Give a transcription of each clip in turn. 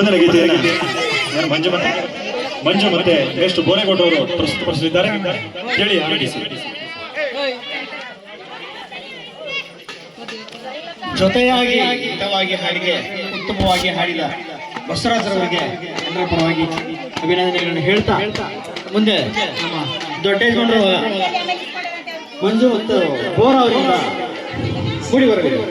ಮುಂದಿನ ಗೀತೆಯನ್ನು ಮಂಜು ಮತ್ತೆ ಎಷ್ಟು ಬೋರೇಗೌಡರು ಪ್ರಸ್ತುತಪಡಿಸಲಿದ್ದಾರೆ ಕೇಳಿ ಆನಂದಿಸಿ. ಜೊತೆಯಾಗಿ ಹಿತವಾಗಿ ಹಾಡಿಗೆ ಉತ್ತಮವಾಗಿ ಹಾಡಿದ ಬಸವರಾಜರವರಿಗೆ ಎಲ್ಲರ ಪರವಾಗಿ ಅಭಿನಂದನೆಗಳನ್ನು ಹೇಳ್ತಾ ಮುಂದೆ ನಮ್ಮ ದೊಡ್ಡೇಗೌಡರು ಮಂಜು ಮತ್ತು ಬೋರ್ ಅವರಿಂದ ಕೂಡಿ ಬರಲಿದೆ.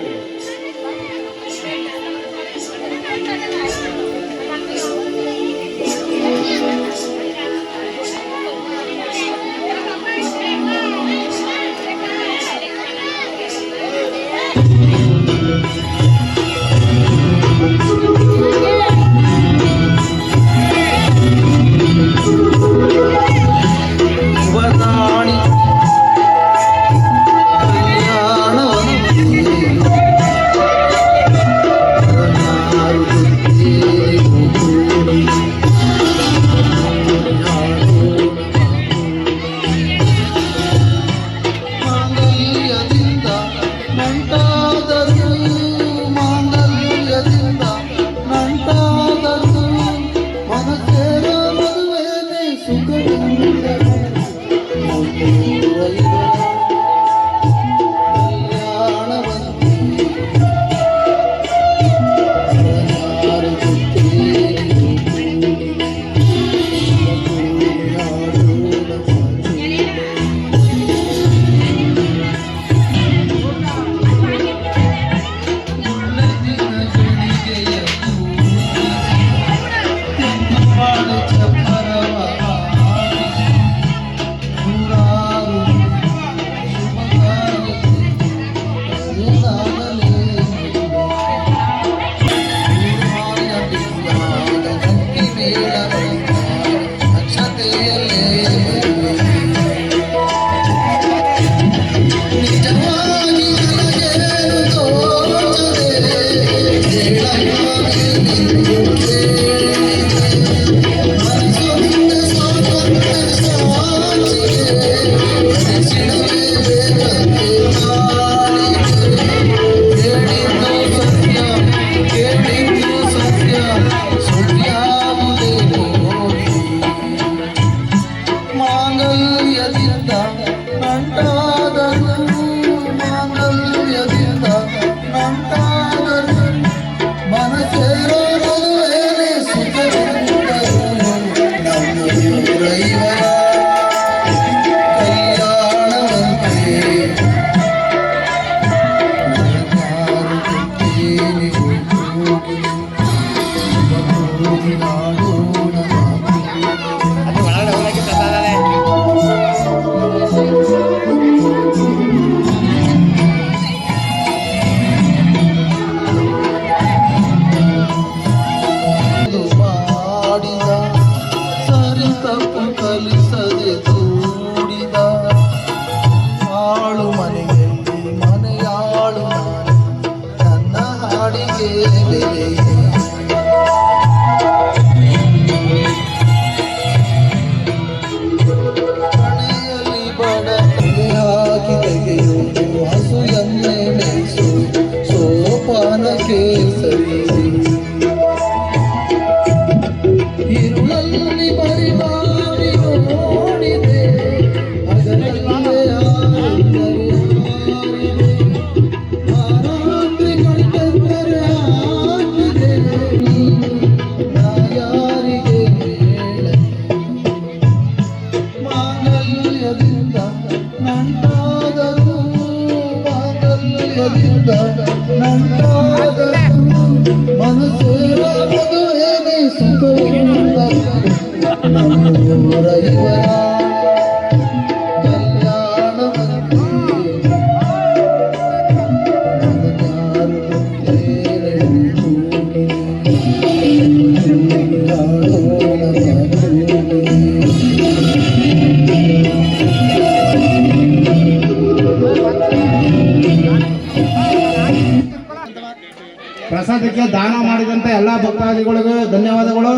ಪ್ರಸಾದಕ್ಕೆ ದಾನ ಮಾಡಿದಂತ ಎಲ್ಲಾ ಭಕ್ತಾದಿಗಳಿಗೂ ಧನ್ಯವಾದಗಳು.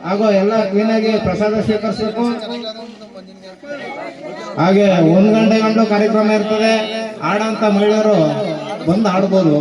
ಹಾಗೂ ಎಲ್ಲ ಕ್ಲೀನ್ ಆಗಿ ಪ್ರಸಾದ ಸ್ವೀಕರಿಸಬೇಕು. ಹಾಗೆ 1 ಗಂಟೆ ಗಂಟು ಕಾರ್ಯಕ್ರಮ ಇರ್ತದೆ. ಆಡಂತ ಮಹಿಳೆಯರು ಬಂದು ಆಡ್ಬೋದು.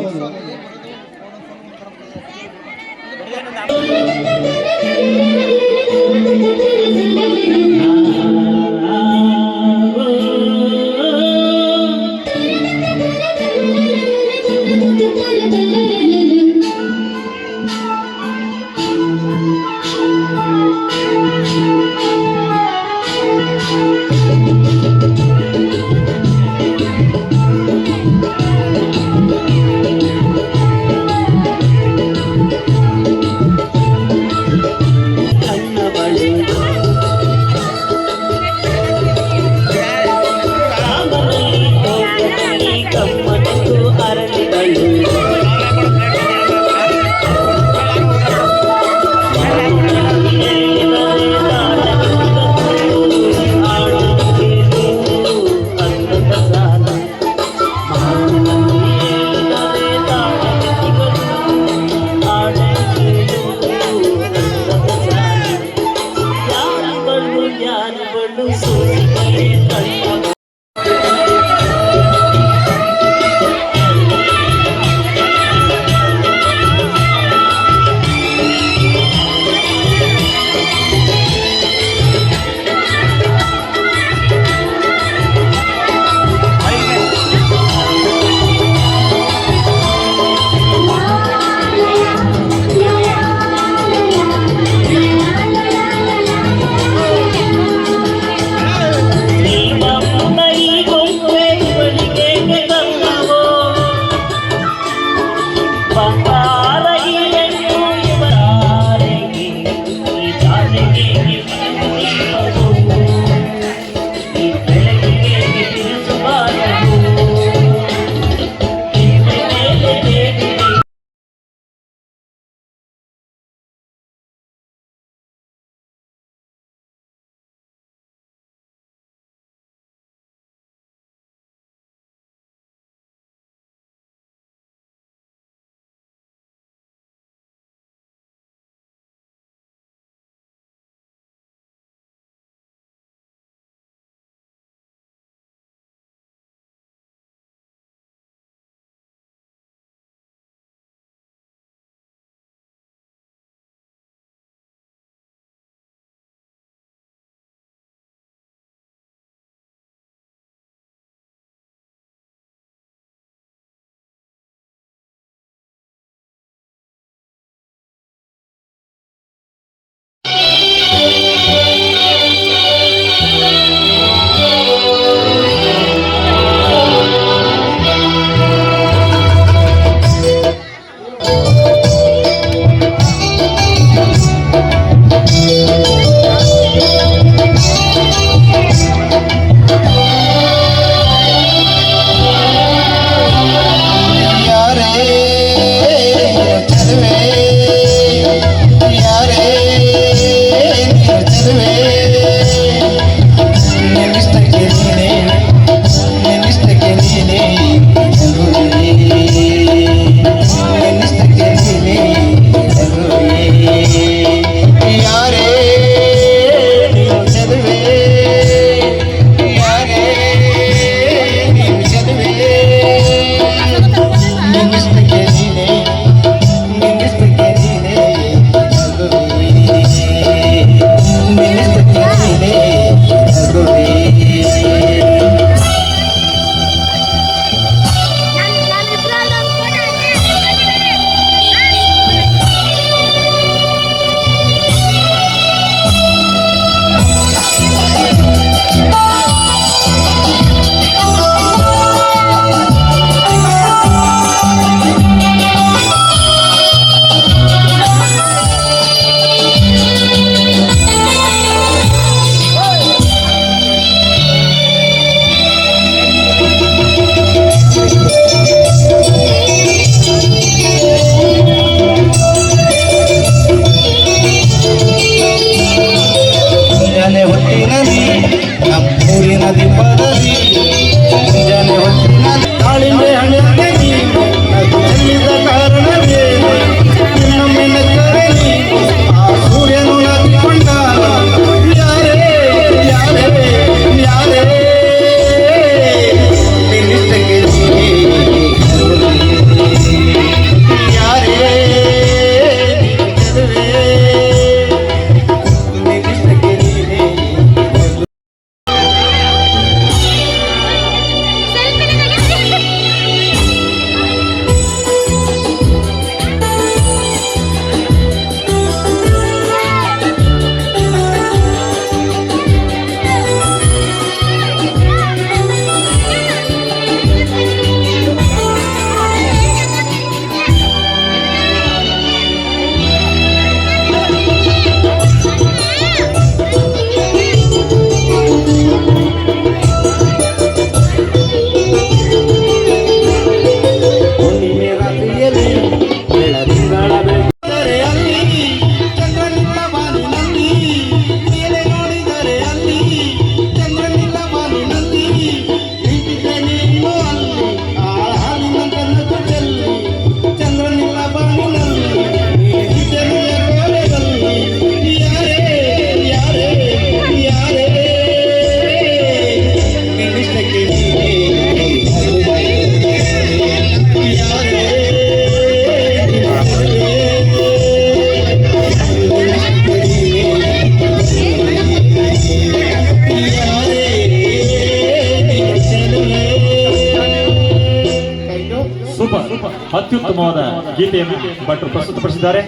ಸೂಪರ್ ಅತ್ಯುತ್ತಮವಾದ ಗೀತೆಯನ್ನು ಭಟ್ರು ಪ್ರಸ್ತುತಪಡಿಸಿದ್ದಾರೆ.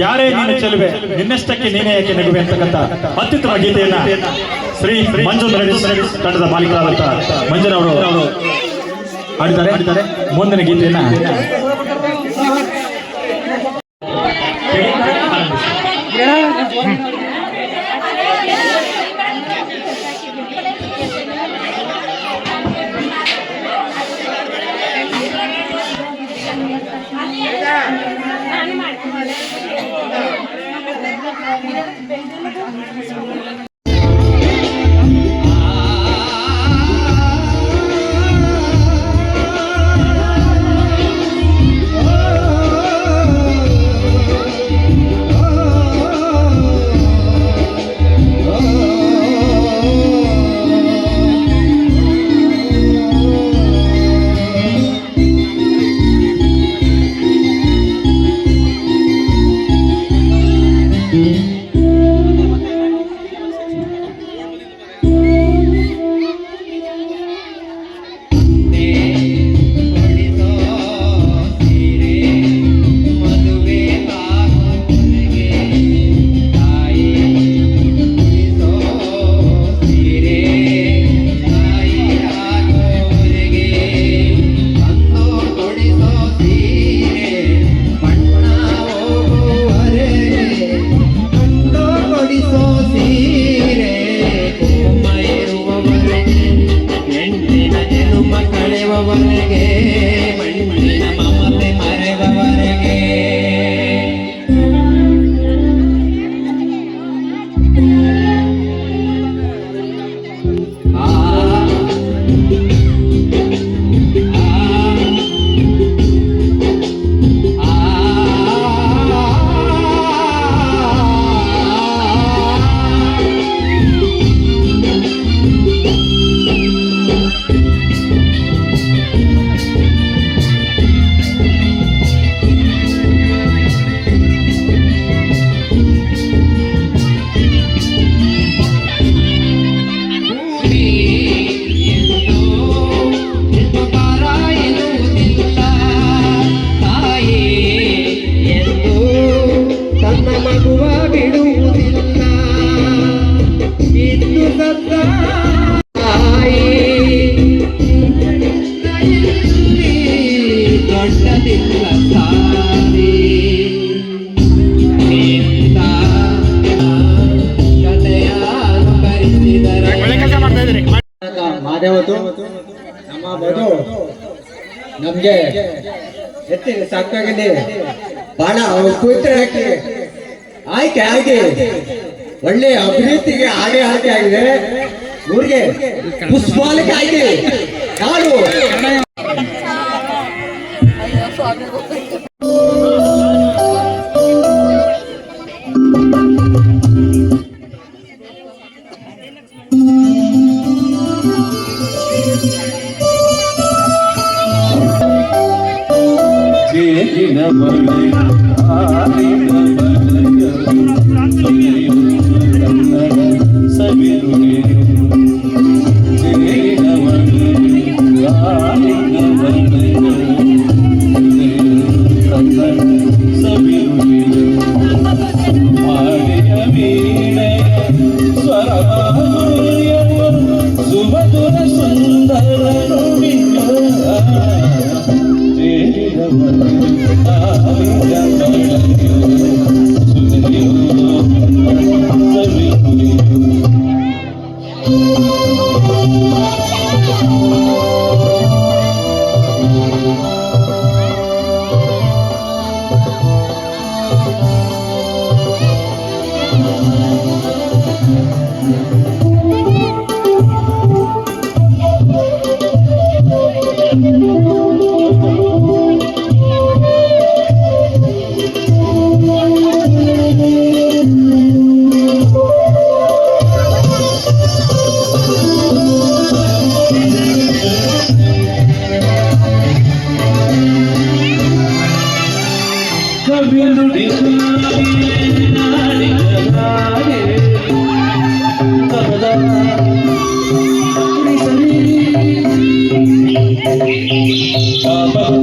ಯಾರೇ ನೀನು ಚೆಲುವೆ ನಿನ್ನಷ್ಟಕ್ಕೆ ನೀನೇ ಯಾಕೆ ನಗುವೆ ಅಂತಕ್ಕಂಥ ಅತ್ಯುತ್ತಮ ಗೀತೆಯನ್ನ ಶ್ರೀ ಮಂಜು ತಂಡದ ಮಾಲೀಕರಾದಂತಹ ಮಂಜನವರು ಹಾಡಿದ್ದಾರೆ. ಮುಂದಿನ ಗೀತೆಯನ್ನ ಮಾದೇವತು ನಮ್ಮ ಬದು ನಮ್ಗೆ ಎತ್ತಿ ಸಾಕಾಗಿದೆ. ಬಹಳ ಪವಿತ್ರಕ್ಕೆ ಆಯ್ಕೆ ಆಗಿ ಒಳ್ಳೆ ಅಭಿವೃದ್ಧಿಗೆ ಆಗಿ ಆಗಿದೆ. ಊರಿಗೆ ಪುಷ್ಪಾಲಿಕೆ ಆಗಿ ನಾಡು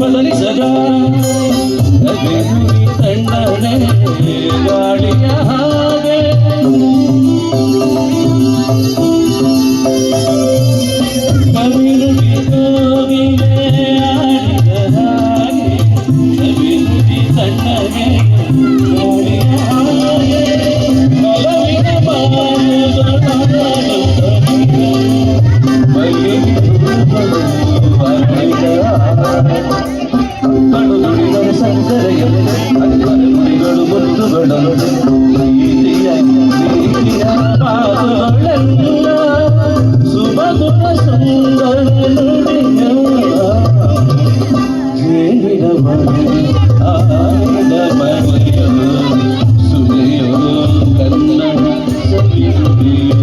ಬದಲಿ ಸದಾ ತಂಡನೆ ಗಾಳಿಯ ಹಾಗೆ ಕವಿರುಗಿ ಹೋಗಿದೆ ಆಡಿದ ಹಾಗೆ ಕವಿರುಗಿ ತಂಡನೆ ಗಾಳಿಯ ಹಾಗೆ ಕಲವಿನ ಕಡು ನುಡಿಗಳು ಸಂಸರೆಯಲು ನುಡಿಗಳು ಮುತ್ತುಗಳು ನೀತಿಯ ಮಾತುಗಳೆಲ್ಲ ಸುಮಧುರ ಸುಂದರ ನುಡಿಯ ಜೇನಿನ ಮನೆ ಆಡಿದ ಮನೆಯೋ ಸುನೆಯೋ ಕನ್ನಡ ಸವಿಯುಡಿಯೋ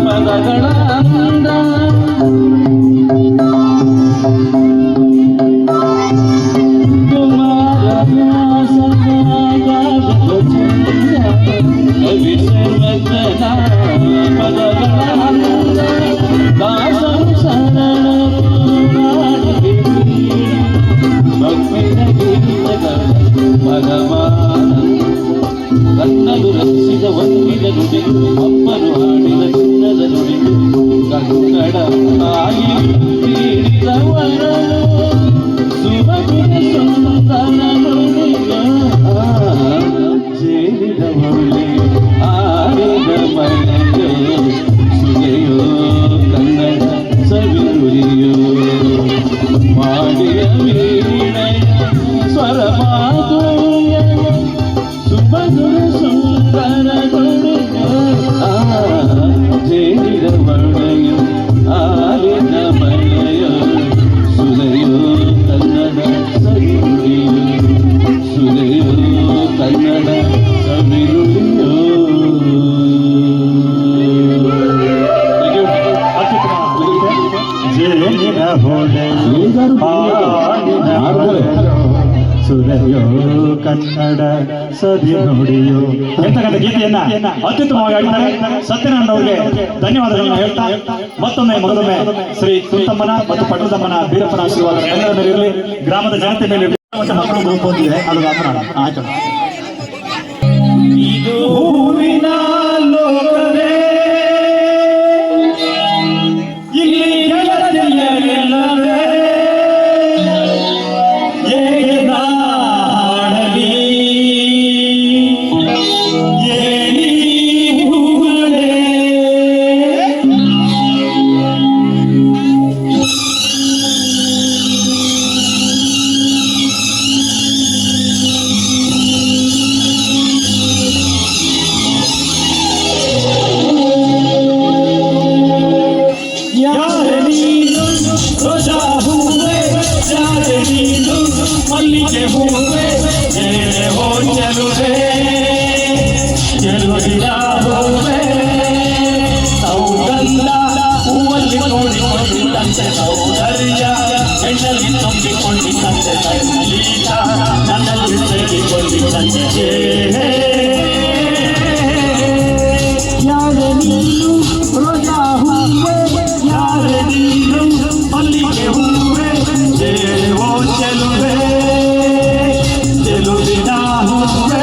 ಪದಗಳ ಅಂದ ಕುಮಾರ ಕವಿ ಸರ್ವಜ್ಞನ ಪದಗಳ ಅಂದ ದಾಸಂ ಶರಣ ಭಕ್ತಿನ ಗೀತಗಳ ಭಗವಾನಂದ ಕನ್ನಡು ರಚಿಸಿದ ಒಂದಿನ ನುಡಿ ಅಪ್ಪನು ಹಾಡಿದ ಚಿನ್ನದ ನುಡಿ ಕನ್ನಡ ತಾಯಿ ನೀಡಿದವರು ಸುಮಧುರ ಸುಂದರ ನುಡಿಯ ಸೇರಿದ ಮೌಳಿ ಆಡಿದ ಮನೆಯೋ ಸುಗೆಯೋ ಕನ್ನಡ ಸವಿನುಡಿಯೋ ಮಾಡಿಯ ವೀಣೆಯ ಸ್ವರ ಮಾಧುರ್ಯ ಸುಮಧುರ ಸುಂದರ ನುಡಿಯ ಜೇನಿದ ಮಳೆಯೋ ಆಲಿನ ಮಳೆಯೋ ಸುಧೆಯೋ ಕನ್ನಡ ಸವಿನುಡಿಯೋ ಸುಧೆಯೋ ಕನ್ನಡ ಸವಿನುಡಿಯೋ. ಜೇನಿನ ಹೊಳೆ ಸುರೆಯೋ ಕನ್ನಡ ಸದಿ ನುಡಿಯೋ ಎಂತಕ್ಕಂಥ ಗೀತೆಯನ್ನ ಅತ್ಯುತ್ತಮವಾಗಿ ಆಡಿದ್ದಾರೆ. ಸತ್ಯನಾರಾಯಣ ಅವರಿಗೆ ಧನ್ಯವಾದಗಳನ್ನು ಹೇಳ್ತಾ ಮತ್ತೊಮ್ಮೆ ಶ್ರೀ ಕುಂತಮ್ಮನ ಮತ್ತು ಪಟ್ಟದಮ್ಮನ ಬೀರಪ್ಪನ ಆಶೀರ್ವಾದ ಎಲ್ಲರ ಮೇಲೆ ಇರಲಿ. ಗ್ರಾಮದ ಜನತೆ ಮೇಲೆ ಮಕ್ಕಳು ಗ್ರೂಪ್ ಹೊಂದಿದೆ, ಅದು ಆಯ್ತು. ಇದು ಹೂವಿನ ಲೋಕವೇ ಇಲ್ಲಿ ಗೆಳತಿಯರಿಲ್ಲವೇ ಏಕೆ ನಾಡಲಿ ಏನಿ ಹೂಗಳೇ ಮಲ್ಲಿಗೆ ಹೂವೆ ಹೋ ಚೆಲುವೆ ಚೆಲುವಿನ ಹೂವೆ ಸೌಗಂಧ ಹೂವಲ್ಲಿ ನೋಡಿಕೊಂಡಿದ್ದಂತೆ ಸೌಂದರ್ಯ ಹೆಣ್ಣಲ್ಲಿ ತುಂಬಿಕೊಂಡಿದ್ದಂತೆ ಸಂಗೀತ ನನ್ನಲ್ಲಿ ತೆಗೆದುಕೊಂಡಿದ್ದಂತೆ ಯಾರೆ ನೀನು ರೋಜಾ ಹೂವೆ ಯಾರೆ ನೀನು ಮಲ್ಲಿಗೆ ಹೂವೆ ಓ ಚೆಲುವೆ ಚೆಲುವಿನ ಹೂವೆ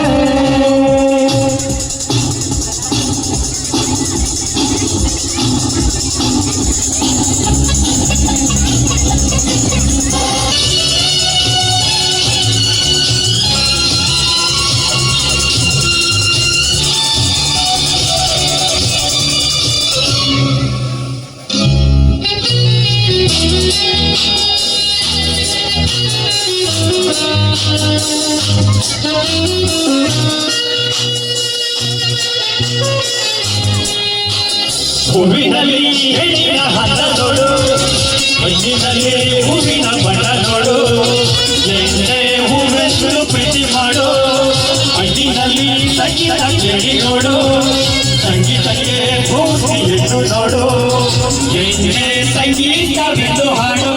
ಹೂವಿನಲ್ಲಿ ಹೆಣ್ಣಿನ ಹದ ನೋಡು, ಮಣ್ಣಿನಲ್ಲಿ ಹೂವಿನ ಬಣ್ಣ ನೋಡು, ಎಣ್ಣೆ ಹೂವೆಷ್ಟು ಪ್ರೀತಿ ಮಾಡು, ಮಣ್ಣಿನಲ್ಲಿ ಸಂಗೀತ ಕೇಳಿ ನೋಡು, ಸಂಗೀತಕ್ಕೆ ಭೂಮಿ ಎದ್ದು ನೋಡು, ಎಣ್ಣೆ ಸಂಗೀತವೆಂದು ಹಾಡು.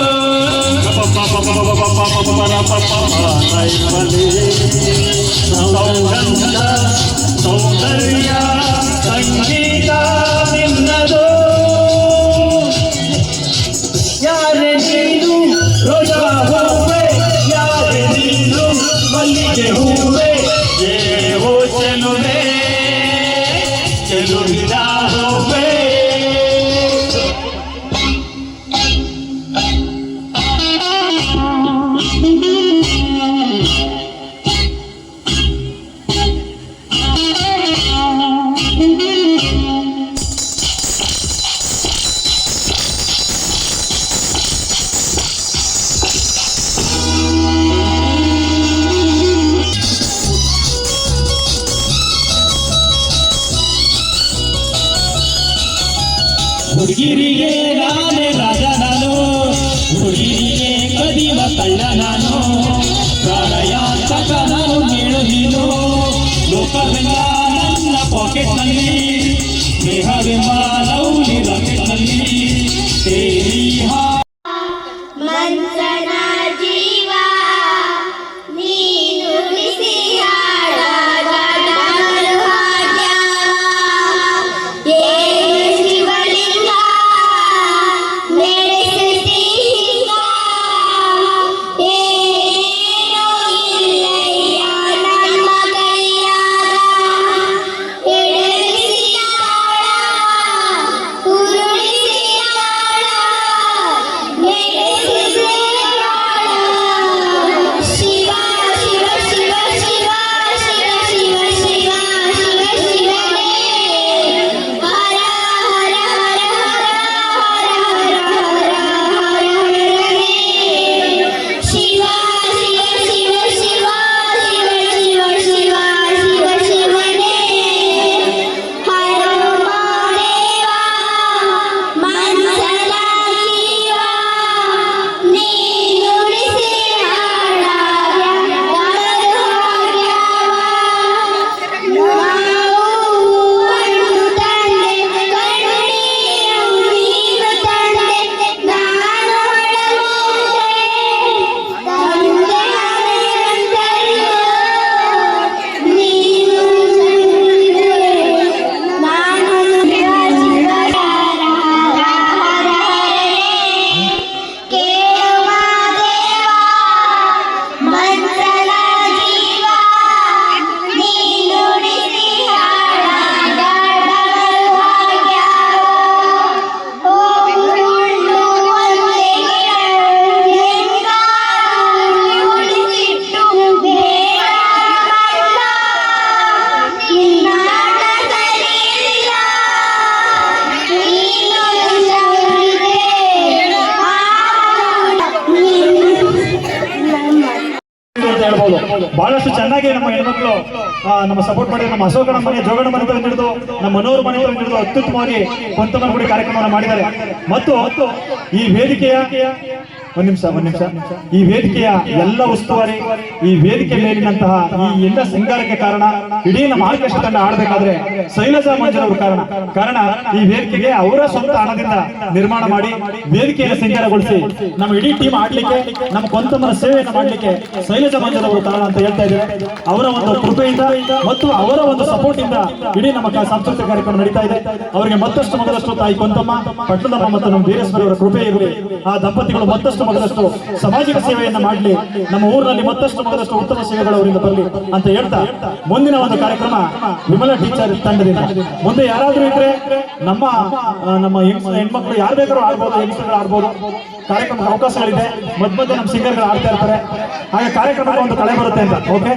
ಸೌಗಂಧ ಸೌಂದರ್ಯ ಸಂಗೀತ ನಿನ್ನದು. ಯಾರೇ ನೀನು ರೋಜಾ ಹೂವೆ, ಯಾರೇ ನೀನು ಮಲ್ಲಿಗೆ ಹೂವೆ, ಏವೋ ಚೆಲುವೆ ಚೆಲುವಿನ ಹೂವೆ. ಹುಡುಗಿರಿಗೆ ನಾನೇ ರಾಜ ನಾನು, ಹುಡುಗಿರಿಗೆ ಕದಿಮ ಕಳ್ಳ ನಾನು, ಪ್ರಾಣಯಾತಕ ನಾನು ಕೇಳು ನೀನು, ಲೋಕವೆಲ್ಲ ನನ್ನ ಪಾಕೆಟ್ನಲ್ಲಿ, ಸ್ನೇಹವೆಂಬ ಲವ್ಲಿ ರಾಕೆಟ್ನಲ್ಲಿ ತೇರಿ ಹಾ. ಮಂತ್ರನ ಜೀವ ನೀನು ಉಳಿಸಿ ಹಾಡಾದ ಭಾಗ್ಯ, ಏನು ಶಿವಲಿಂಗ ನಡೆಸುತ್ತೀಗ, ಏನೋ ಇಲ್ಲಯ್ಯ ನಮ್ಮ ಕೈಯಾಗ, ಎಡವಿಸಿ ಆಳ ಉರುಳಿಸಿ ಆಳ ನಡೆಸಿದೆ ಆಳ. ಶಿವ ಶಿವ ಶಿವ ಶಿವ ಶಿವ ಶಿವ ಶಿವ ಶಿವ ಶಿವನೇ, ಹರ ಹರ ಹರ ಹರ ಹರ ಹರ ಹರ ಹರನೇ. ಶಿವ ಶಿವ ಶಿವ ಶಿವ ಶಿವ ಶಿವ ಶಿವ ಶಿವ ಶಿವನೇ, ಹರ ಮಹಾದೇವ ಮಂತ್ರನ ಜೀವ ನೀನು ಉಳಿಸಿ ಹಾಡಾಗ ಭಾಗ್ಯವ. ನಾವು ಹಣ್ಣು ತಂದೆ ಕಣ್ಣೀರು ನೀರು ತಂದೆ, ನಾನು ಹೊಳಮುಂದೆ ತಂದೆ ಹಣೆಗಂಟಲು, ನೀನು ನಾನು ಶಿವ ಹರ ಹರ ಹರನೇ. ಕೇಳುವ ದೇವ ಮಂತ್ರನ ಜೀವ ನೀನು ಉಳಿಸಿ ಹಾಡಾಗ ಭಾಗ್ಯವ. ಉಳ್ಳು ಒಂದೇ ಹೆಂಗಾರು ಉಳಿಸಿಟ್ಟು ಬೇಡ ಮಲ್ಲ, ನಿನ್ನಾಟ ಸರಿಯಿಲ್ಲ, ನೀನು ಸೌರಿದೆ ಅಂತ ಹೇಳ್ಬೋದು. ಬಹಳಷ್ಟು ಚೆನ್ನಾಗಿ ನಮ್ಮ ಹೆಣ್ಮಕ್ಳು ನಮ್ಮ ಸಪೋರ್ಟ್ ಮಾಡಿ, ನಮ್ಮ ಅಶೋಕನ ಮನೆ ಜೋಗಣ ಮನೆ ಹಿಡಿದು ನಮ್ಮ ಮನೋರು ಮನೆ ಹಿಡಿದು ಅತ್ಯುತ್ತಮವಾಗಿ ಕೊಂತಮನ ಗುಡಿ ಕಾರ್ಯಕ್ರಮವನ್ನು ಮಾಡಿದ್ದಾರೆ. ಮತ್ತು ಈ ವೇದಿಕೆಯ ಒಂದ್ ನಿಮಿಷ ಈ ವೇದಿಕೆಯ ಎಲ್ಲ ಉಸ್ತುವಾರಿ, ಈ ವೇದಿಕೆ ಮೇಲಿನಂತಹ ಈ ಎಲ್ಲ ಸಿಂಗಾರಕ್ಕೆ ಕಾರಣ, ಇಡೀ ನಮ್ಮ ಆರ್ಕೆಸ್ಟ್ರಾ ತಂಡ ಆಡಬೇಕಾದ್ರೆ ಶೈಲಜಾ ಮಂಜುರವರು ಕಾರಣ ಈ ವೇದಿಕೆಗೆ ಅವರ ಸ್ವಂತ ಹಣದಿಂದ ನಿರ್ಮಾಣ ಮಾಡಿ ವೇದಿಕೆಯನ್ನು ಸಿಂಗಾರಗೊಳಿಸಿ ನಮ್ಮ ಇಡೀ ಟೀಮ್ ಆಡ್ಲಿಕ್ಕೆ, ನಮ್ಮ ಕೊಂತಮ್ಮನ ಸೇವೆಯನ್ನು ಮಾಡ್ಲಿಕ್ಕೆ ಶೈಲಜಾ ಮಂಜುರವರು ಕಾರಣ ಅಂತ ಹೇಳ್ತಾ ಇದ್ದಾರೆ. ಅವರ ಒಂದು ಕೃಪೆಯಿಂದ ಮತ್ತು ಅವರ ಒಂದು ಸಪೋರ್ಟ್ ಇಂದ ಇಡೀ ನಮ್ಮ ಸಾಂಸ್ಕೃತಿಕ ಕಾರ್ಯಕ್ರಮ ನಡೀತಾ ಇದೆ. ಅವರಿಗೆ ಮತ್ತಷ್ಟು ಮೊದಲಷ್ಟು ತಾಯಿ ಕೊಂತಮ್ಮ, ಪಟ್ಟಣಮ್ಮ ಮತ್ತು ನಮ್ಮ ವೀರೇಶ್ವರ ಅವರ ಕೃಪೆ ಇರಲಿ. ಆ ದಂಪತಿಗಳು ಮತ್ತಷ್ಟು ಮೊದಲಷ್ಟು ಸಾಮಾಜಿಕ ಸೇವೆಯನ್ನ ಮಾಡಲಿ, ನಮ್ಮ ಊರಿನಲ್ಲಿ ಮತ್ತಷ್ಟು ಮೊದಲಷ್ಟು ಉತ್ತಮ ಸೇವೆಗಳು ಅವರಿಂದ ಬರಲಿ ಅಂತ ಹೇಳ್ತಾ, ಮುಂದಿನ ಒಂದು ಕಾರ್ಯಕ್ರಮ ವಿಮಲಾ ಟೀಚರ್ ತಂಡದಿಂದ. ಮುಂದೆ ಯಾರಾದ್ರೂ ಇದ್ರೆ ನಮ್ಮ ಹೆಣ್ಮಕ್ಳು ಯಾರು ಬೇಕಾದ್ರೂ ಆಡ್ಬೋದು, ಹೆಣ್ಮಕ್ಳು ಆಡ್ಬೋದು. ಕಾರ್ಯಕ್ರಮಕ್ಕೆ ಅವಕಾಶಗಳಿದೆ, ಮಧ್ಯ ನಮ್ಮ ಸಿಂಗರ್ಗಳು ಆಡ್ತಾ ಇರ್ತಾರೆ. ಹಾಗೆ ಕಾರ್ಯಕ್ರಮಕ್ಕೆ ಒಂದು ಕಳೆ ಬರುತ್ತೆ ಅಂತ. ಓಕೆ.